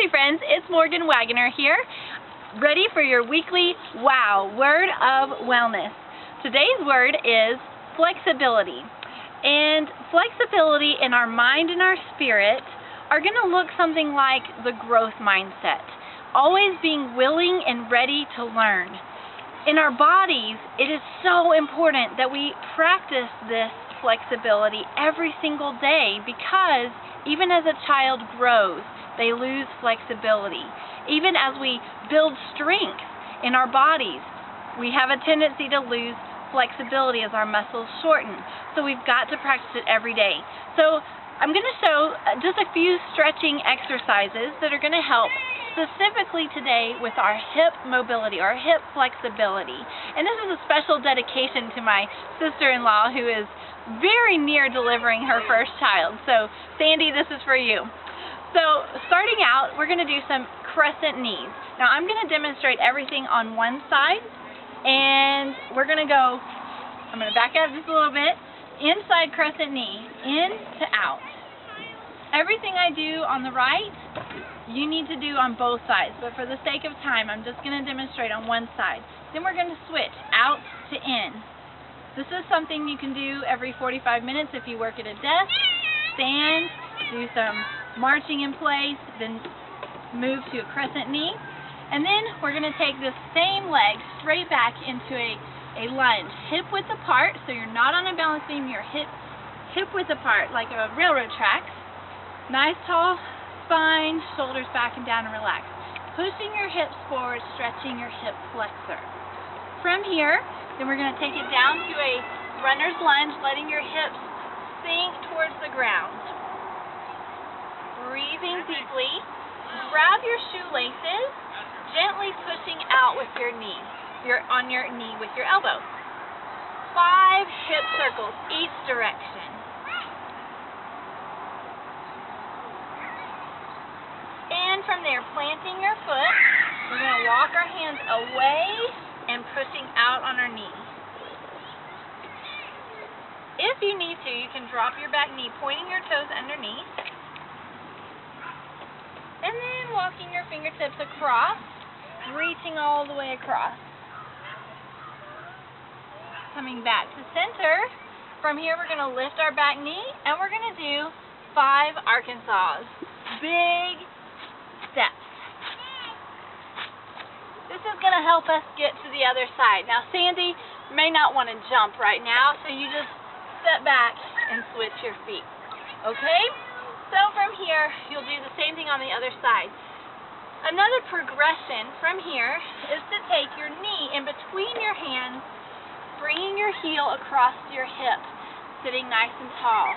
Hi friends, it's Morgan Waggoner here, ready for your weekly WOW, Word of Wellness. Today's word is flexibility. And flexibility in our mind and our spirit are going to look something like the growth mindset, always being willing and ready to learn. In our bodies, it is so important that we practice this flexibility every single day, because even as a child grows, they lose flexibility. Even as we build strength in our bodies, we have a tendency to lose flexibility as our muscles shorten. So we've got to practice it every day. So I'm going to show just a few stretching exercises that are going to help specifically today with our hip mobility, or hip flexibility. And this is a special dedication to my sister-in-law, who is very near delivering her first child. So Sandy, this is for you. So starting out, we're going to do some crescent knees. Now I'm going to demonstrate everything on one side, and we're going to go, I'm going to back up just a little bit, inside crescent knee, in to out. Everything I do on the right, you need to do on both sides, but for the sake of time, I'm just going to demonstrate on one side. Then we're going to switch out to in. This is something you can do every 45 minutes if you work at a desk. Stand, do some marching in place, then move to a crescent knee. And then we're going to take this same leg straight back into a lunge, hip width apart, so you're not on a balance beam, you're hip width apart like a railroad tracks. Nice tall spine, shoulders back and down and relax. Pushing your hips forward, stretching your hip flexor. From here, then we're going to take it down to a runner's lunge, letting your hips sink towards the ground. Breathing deeply. Grab your shoelaces, gently pushing out with your knee. You're on your knee with your elbow. 5 hip circles each direction. And from there, planting your foot, we're going to walk our hands away and pushing out on our knee. If you need to, you can drop your back knee, pointing your toes underneath. And then walking your fingertips across, reaching all the way across. Coming back to center. From here, we're going to lift our back knee, and we're going to do 5 Arkansas. Big steps. This is going to help us get to the other side. Now, Sandy may not want to jump right now, so you just step back and switch your feet. Okay? So from here, you'll do the same thing on the other side. Another progression from here is to take your knee in between your hands, bringing your heel across your hip, sitting nice and tall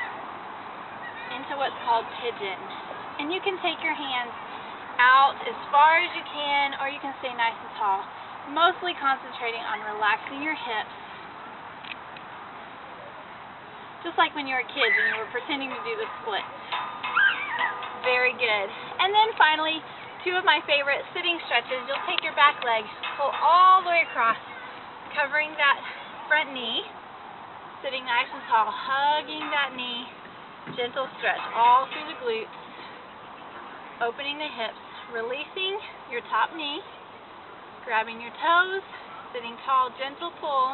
into what's called pigeon. And you can take your hands out as far as you can, or you can stay nice and tall, mostly concentrating on relaxing your hips, just like when you were kids and you were pretending to do the split. Very good. And then finally, 2 of my favorite sitting stretches. You'll take your back leg, pull all the way across, covering that front knee, sitting nice and tall, hugging that knee, gentle stretch all through the glutes, opening the hips, releasing your top knee, grabbing your toes, sitting tall, gentle pull.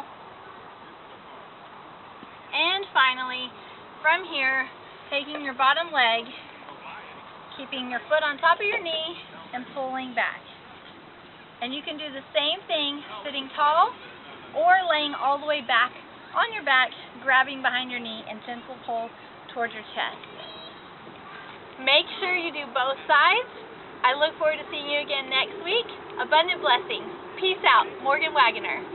And finally, from here, taking your bottom leg, keeping your foot on top of your knee, and pulling back. And you can do the same thing sitting tall or laying all the way back on your back, grabbing behind your knee, and gentle pull towards your chest. Make sure you do both sides. I look forward to seeing you again next week. Abundant blessings. Peace out. Morgan Waggoner.